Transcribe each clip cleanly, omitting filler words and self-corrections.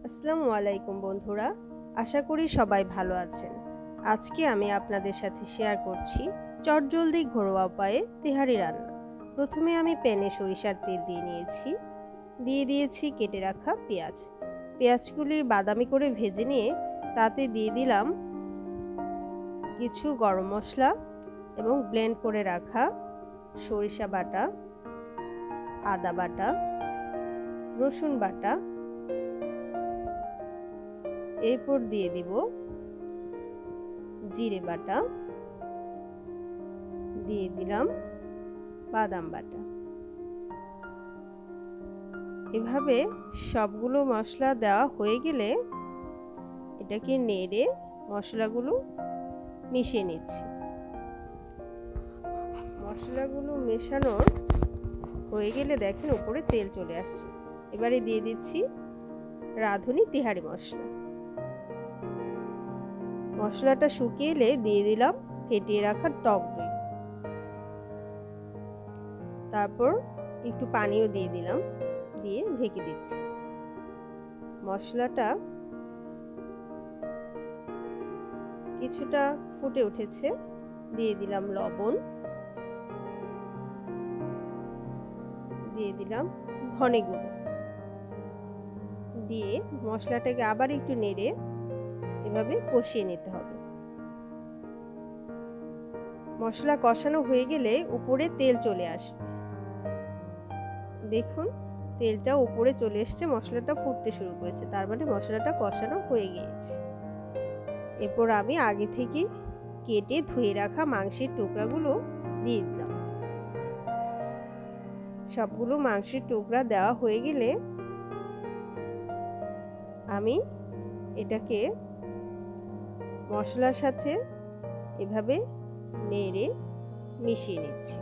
আসসালামু আলাইকুম বন্ধুরা, আশা করি সবাই ভালো আছেন। আজকে আমি আপনাদের সাথে শেয়ার করছি চটজলদি ঘরোয়া উপায়ে তেহারি রান্না। প্রথমে আমি প্যানে সরিষার তেল দিয়ে নিয়েছি, দিয়ে দিয়েছি কেটে রাখা পেঁয়াজ। পেঁয়াজগুলি বাদামি করে ভেজে নিয়ে তাতে দিয়ে দিলাম কিছু গরম মশলা এবং ব্লেন্ড করে রাখা সরিষা বাটা, আদা বাটা, রসুন বাটা, এরপর দিয়ে দিব জিরে বাটা, দিয়ে দিলাম বাদাম বাটা। এভাবে সবগুলো মশলা দেওয়া হয়ে গেলে এটাকে নেড়ে মশলাগুলো মিশিয়ে নিচ্ছি। মশলাগুলো মেশানোর হয়ে গেলে দেখেন উপরে তেল চলে আসছে। এবারে দিয়ে দিচ্ছি রাঁধুনি তেহারি মশলা। মশলাটা শুকিয়ে এলে দিয়ে দিলাম ফেটিয়ে রাখা টক দই, তারপর একটু পানিও দিয়ে দিলাম, দিয়ে ঢেকে দিচ্ছি। মশলাটা কিছুটা ফুটে উঠেছে, দিয়ে দিলাম লবণ, দিয়ে দিলাম ধনে গুঁড়ো, দিয়ে মশলাটাকে আবার একটু নেড়ে এভাবে কষিয়ে নিতে হবে। মশলা কষানো হয়ে গেলে উপরে তেল চলে আসবে। দেখুন তেলটা উপরে চলে এসছে, মশলাটা ফুটতে শুরু করেছে, তার মানে মশলাটা কষানো হয়ে গিয়েছে। এরপর আমি আগে থেকে কেটে ধুয়ে রাখা মাংসের টুকরাগুলো দিয়ে দিলাম। সবগুলো মাংসের টুকরা দেওয়া হয়ে গেলে আমি এটাকে মশলার সাথে এভাবে নেড়ে মিশিয়ে নিচ্ছি।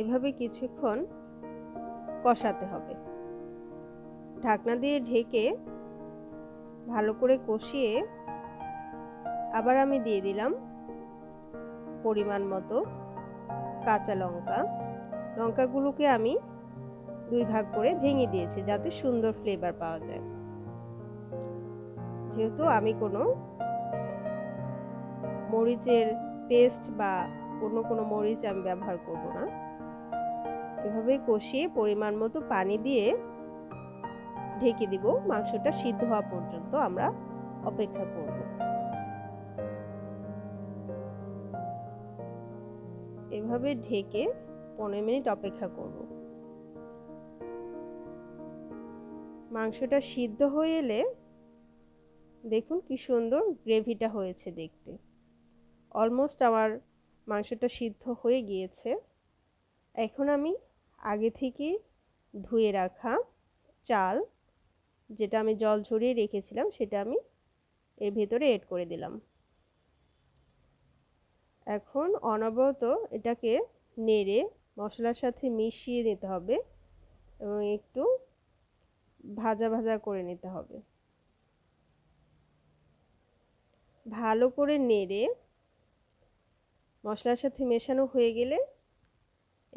এভাবে কিছুক্ষণ কষাতে হবে। ঢাকনা দিয়ে ঢেকে ভালো করে কষিয়ে আবার আমি দিয়ে দিলাম পরিমাণ মতো কাঁচা লঙ্কা। লঙ্কাগুলোকে আমি দুই ভাগ করে ভেঙে দিয়েছি যাতে সুন্দর ফ্লেভার পাওয়া যায়। যেহেতু আমি কোনো মরিচের পেস্ট বা অন্য কোনো মরিচ আমি ব্যবহার করব না, এভাবে কষিয়ে পরিমাণ মতো পানি দিয়ে ঢেকে দিব। মাংসটা সিদ্ধ হওয়া পর্যন্ত আমরা অপেক্ষা করব। এভাবে ঢেকে 15 মিনিট অপেক্ষা করব। মাংসটা সিদ্ধ হয়ে এলে দেখুন কি সুন্দর গ্রেভিটা হয়েছে দেখতে। অলমোস্ট আমার মাংসটা সিদ্ধ হয়ে গিয়েছে। এখন আমি আগে থেকে ধুয়ে রাখা চাল, যেটা আমি জল ঝরিয়ে রেখেছিলাম, সেটা আমি এর ভেতরে এড করে দিলাম। এখন অনবরত এটাকে নেড়ে মশলার সাথে মিশিয়ে নিতে হবে এবং একটু ভাজা ভাজা করে নিতে হবে। ভালো করে নেড়ে মশলার সাথে মেশানো হয়ে গেলে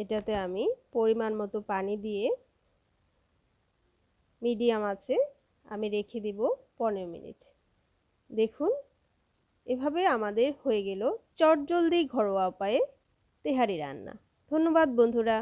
এটাতে আমি পরিমাণ মতো পানি দিয়ে মিডিয়াম আঁচে আমি রেখে দিব 15 মিনিট। দেখুন এভাবে আমাদের হয়ে গেল চটজলদি ঘরোয়া উপায়ে তেহারি রান্না। ধন্যবাদ বন্ধুরা।